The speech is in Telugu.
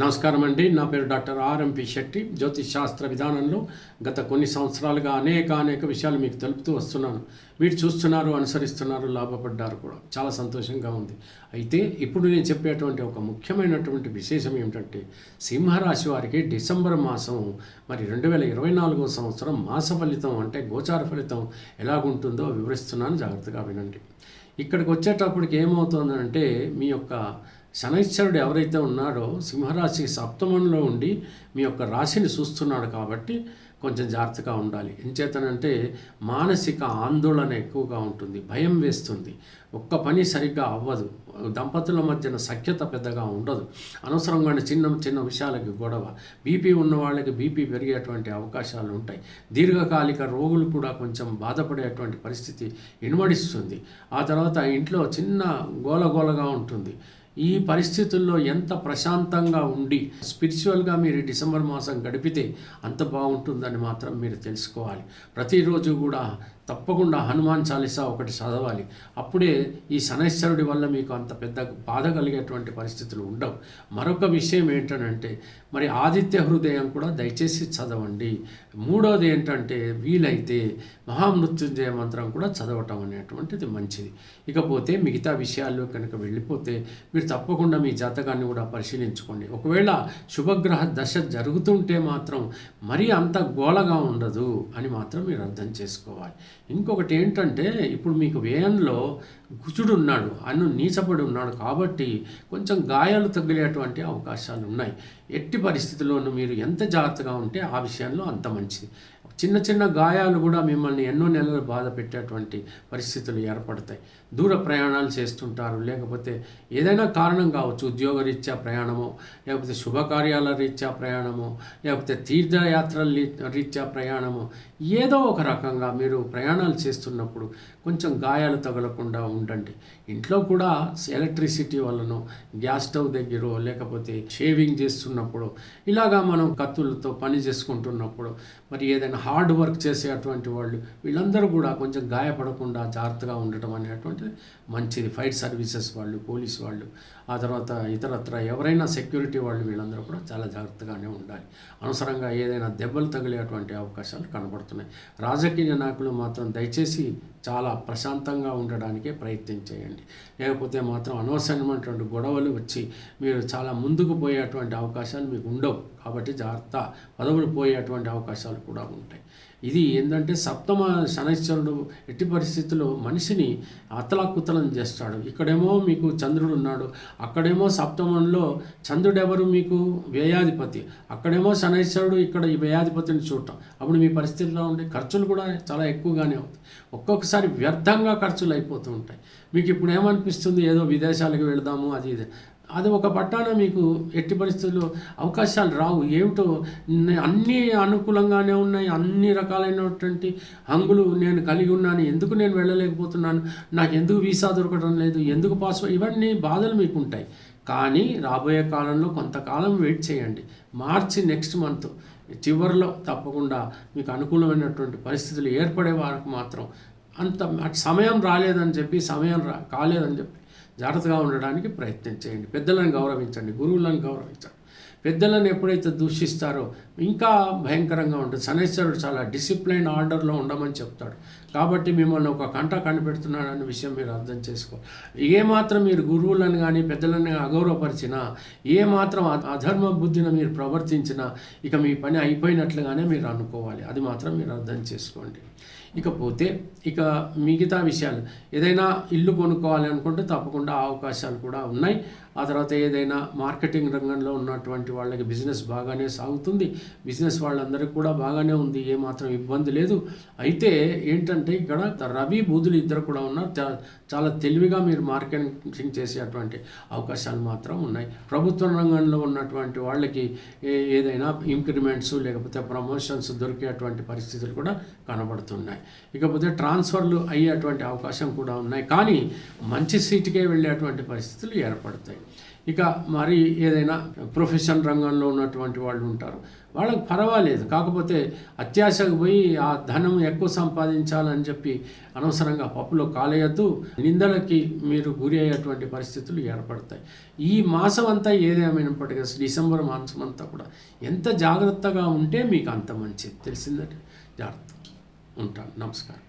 నమస్కారం అండి. నా పేరు డాక్టర్ ఆర్ఎంపి శెట్టి. జ్యోతిష్ శాస్త్ర విధానంలో గత కొన్ని సంవత్సరాలుగా అనేక విషయాలు మీకు తెలుపుతూ వస్తున్నాను. మీరు చూస్తున్నారు, అనుసరిస్తున్నారు, లాభపడ్డారు కూడా. చాలా సంతోషంగా ఉంది. అయితే ఇప్పుడు నేను చెప్పేటువంటి ఒక ముఖ్యమైనటువంటి విశేషం ఏమిటంటే, సింహరాశి వారికి డిసెంబర్ మాసం మరి 2024 సంవత్సరం మాస ఫలితం అంటే గోచార ఫలితం ఎలాగుంటుందో వివరిస్తున్నాను, జాగ్రత్తగా వినండి. ఇక్కడికి వచ్చేటప్పటికి ఏమవుతుందంటే, మీ యొక్క శనైశ్వరుడు ఎవరైతే ఉన్నాడో సింహరాశి సప్తమంలో ఉండి మీ యొక్క రాశిని చూస్తున్నాడు కాబట్టి కొంచెం జాగ్రత్తగా ఉండాలి. ఎంచేతనంటే మానసిక ఆందోళన ఎక్కువగా ఉంటుంది, భయం వేస్తుంది, ఒక్క పని సరిగ్గా అవ్వదు, దంపతుల మధ్యన సఖ్యత పెద్దగా ఉండదు, అనవసరంగా చిన్న విషయాలకి గొడవ, బీపీ ఉన్న వాళ్ళకి బీపీ పెరిగేటువంటి అవకాశాలు ఉంటాయి, దీర్ఘకాలిక రోగులు కూడా కొంచెం బాధపడేటువంటి పరిస్థితి ఇనుమడిస్తుంది. ఆ తర్వాత ఇంట్లో చిన్న గోలగోలగా ఉంటుంది. ఈ పరిస్థితుల్లో ఎంత ప్రశాంతంగా ఉండి స్పిరిచువల్గా మీరు డిసెంబర్ మాసం గడిపితే అంత బాగుంటుందని మాత్రం మీరు తెలుసుకోవాలి. ప్రతిరోజు కూడా తప్పకుండా హనుమాన్ చాలీసా ఒకటి చదవాలి. అప్పుడే ఈ శనైశ్వరుడి వల్ల మీకు అంత పెద్ద బాధ కలిగేటువంటి పరిస్థితులు ఉండవు. మరొక విషయం ఏంటంటే, మరి ఆదిత్య హృదయం కూడా దయచేసి చదవండి. మూడోది ఏంటంటే, వీలైతే మహామృత్యుంజయ మంత్రం కూడా చదవటం అనేటువంటిది మంచిది. ఇకపోతే మిగతా విషయాల్లో కనుక వెళ్ళిపోతే మీరు తప్పకుండా మీ జాతకాన్ని కూడా పరిశీలించుకోండి. ఒకవేళ శుభగ్రహ దశ జరుగుతుంటే మాత్రం మరీ అంత గోళగా ఉండదు అని మాత్రం మీరు అర్థం చేసుకోవాలి. ఇంకొకటి ఏంటంటే, ఇప్పుడు మీకు వ్యయంలో కుజుడు ఉన్నాడు, నీచపడి ఉన్నాడు కాబట్టి కొంచెం గాయాలు తగిలేటువంటి అవకాశాలు ఉన్నాయి. ఎట్టి పరిస్థితుల్లోనూ మీరు ఎంత జాగ్రత్తగా ఉంటే ఆ విషయంలో అంత మంచిది. చిన్న గాయాలు కూడా మిమ్మల్ని ఎన్నో నెలలు బాధ పెట్టేటువంటి పరిస్థితులు ఏర్పడతాయి. దూర ప్రయాణాలు చేస్తుంటారు, లేకపోతే ఏదైనా కారణం కావచ్చు, ఉద్యోగరీత్యా ప్రయాణమో, లేకపోతే శుభకార్యాల రీత్యా ప్రయాణమో, లేకపోతే తీర్థయాత్రల రీత్యా ప్రయాణమో, ఏదో ఒక రకంగా మీరు ప్రయాణాలు చేస్తున్నప్పుడు కొంచెం గాయాలు తగలకుండా ఉండండి. ఇంట్లో కూడా ఎలక్ట్రిసిటీ వల్లనో, గ్యాస్ స్టవ్ దగ్గర, లేకపోతే షేవింగ్ చేస్తున్నప్పుడు, ఇలాగా మనం కత్తులతో పని చేసుకుంటున్నప్పుడు, మరి ఏదైనా హార్డ్ వర్క్ చేసేటువంటి వాళ్ళు వీళ్ళందరూ కూడా కొంచెం గాయపడకుండా జాగ్రత్తగా ఉండటం అనేటువంటిది మంచిది. ఫైర్ సర్వీసెస్ వాళ్ళు, పోలీస్ వాళ్ళు, ఆ తర్వాత ఇతరత్ర ఎవరైనా సెక్యూరిటీ వాళ్ళు, వీళ్ళందరూ కూడా చాలా జాగ్రత్తగానే ఉండాలి. అనవసరంగా ఏదైనా దెబ్బలు తగిలేటువంటి అవకాశాలు కనబడుతున్నాయి. రాజకీయ నాయకులు మాత్రం దయచేసి చాలా ప్రశాంతంగా ఉండడానికే ప్రయత్నం చేయండి. లేకపోతే మాత్రం అనవసరమైనటువంటి గొడవలు వచ్చి మీరు చాలా ముందుకు పోయేటువంటి అవకాశాలు మీకు ఉండవు. కాబట్టి జాగ్రత్త, పదవులు పోయేటువంటి అవకాశాలు కూడా ఉంటాయి. ఇది ఏంటంటే, సప్తమ శనైశ్వరుడు ఎట్టి పరిస్థితుల్లో మనిషిని అతలాకుతలం చేస్తాడు. ఇక్కడేమో మీకు చంద్రుడు ఉన్నాడు, అక్కడేమో సప్తమంలో చంద్రుడు ఎవరు, మీకు వ్యయాధిపతి, అక్కడేమో శనైశ్వరుడు, ఇక్కడ ఈ వ్యయాధిపతిని చూడటం. అప్పుడు మీ పరిస్థితిలో ఉండే ఖర్చులు కూడా చాలా ఎక్కువగానే అవుతాయి. ఒక్కొక్కసారి వ్యర్థంగా ఖర్చులు అయిపోతూ ఉంటాయి. మీకు ఇప్పుడు ఏమనిపిస్తుంది, ఏదో విదేశాలకు వెళదాము అది ఒక పట్టాన మీకు ఎట్టి పరిస్థితుల్లో అవకాశాలు రావు. ఏమిటో అన్నీ అనుకూలంగానే ఉన్నాయి, అన్ని రకాలైనటువంటి హంగులు నేను కలిగి ఉన్నాను, ఎందుకు నేను వెళ్ళలేకపోతున్నాను, నాకు ఎందుకు వీసా దొరకడం లేదు, ఎందుకు పాస్పోర్ట్, ఇవన్నీ బాధలు మీకు ఉంటాయి. కానీ రాబోయే కాలంలో కొంతకాలం వెయిట్ చేయండి. మార్చి నెక్స్ట్ మంత్ చివరిలో తప్పకుండా మీకు అనుకూలమైనటువంటి పరిస్థితులు ఏర్పడే వారికి మాత్రం సమయం రాలేదని చెప్పి, కాలేదని చెప్పి జాగ్రత్తగా ఉండడానికి ప్రయత్నం చేయండి. పెద్దలను గౌరవించండి, గురువులను గౌరవించండి. పెద్దలను ఎప్పుడైతే దూషిస్తారో ఇంకా భయంకరంగా ఉంటుంది. శనైశ్వరుడు చాలా డిసిప్లైన్ ఆర్డర్లో ఉండమని చెప్తాడు. కాబట్టి మిమ్మల్ని ఒక కంట కనిపెడుతున్నాడు అనే విషయం మీరు అర్థం చేసుకో. ఏమాత్రం మీరు గురువులను కానీ పెద్దలను అగౌరవపరిచినా, ఏమాత్రం అధర్మ బుద్ధిని మీరు ప్రవర్తించినా ఇక మీ పని అయిపోయినట్లుగానే మీరు అనుకోవాలి. అది మాత్రం మీరు అర్థం చేసుకోండి. ఇకపోతే ఇక మిగతా విషయాలు, ఏదైనా ఇల్లు కొనుక్కోవాలి అనుకుంటే తప్పకుండా అవకాశాలు కూడా ఉన్నాయి. ఆ తర్వాత ఏదైనా మార్కెటింగ్ రంగంలో ఉన్నటువంటి వాళ్ళకి బిజినెస్ బాగానే సాగుతుంది. బిజినెస్ వాళ్ళందరికీ కూడా బాగానే ఉంది, ఏమాత్రం ఇబ్బంది లేదు. అయితే ఏంటంటే, ఇక్కడ రవి బుధులు ఇద్దరు కూడా ఉన్నారు. చాలా తెలివిగా మీరు మార్కెటింగ్ చేసేటువంటి అవకాశాలు మాత్రం ఉన్నాయి. ప్రభుత్వ రంగంలో ఉన్నటువంటి వాళ్ళకి ఏదైనా ఇంక్రిమెంట్స్ లేకపోతే ప్రమోషన్స్ దొరికేటువంటి పరిస్థితులు కూడా కనబడుతున్నాయి. ఇకపోతే ట్రాన్స్ఫర్లు అయ్యేటువంటి అవకాశం కూడా ఉన్నాయి. కానీ మంచి సీటుకే వెళ్ళేటువంటి పరిస్థితులు ఏర్పడతాయి. ఇక మరి ఏదైనా ప్రొఫెషన్ రంగంలో ఉన్నటువంటి వాళ్ళు ఉంటారు, వాళ్ళకి పర్వాలేదు. కాకపోతే అత్యాశకు పోయి ఆ ధనం ఎక్కువ సంపాదించాలని చెప్పి అనవసరంగా పప్పులో కాలేయద్దు, నిందలకి మీరు గురి అయ్యేటువంటి పరిస్థితులు ఏర్పడతాయి. ఈ మాసం అంతా ఏదేమైనప్పటికీ డిసెంబర్ మాసం అంతా కూడా ఎంత జాగ్రత్తగా ఉంటే మీకు అంత మంచిది. తెలిసిందంటే జాగ్రత్త. ఉంటాను. నమస్కారం.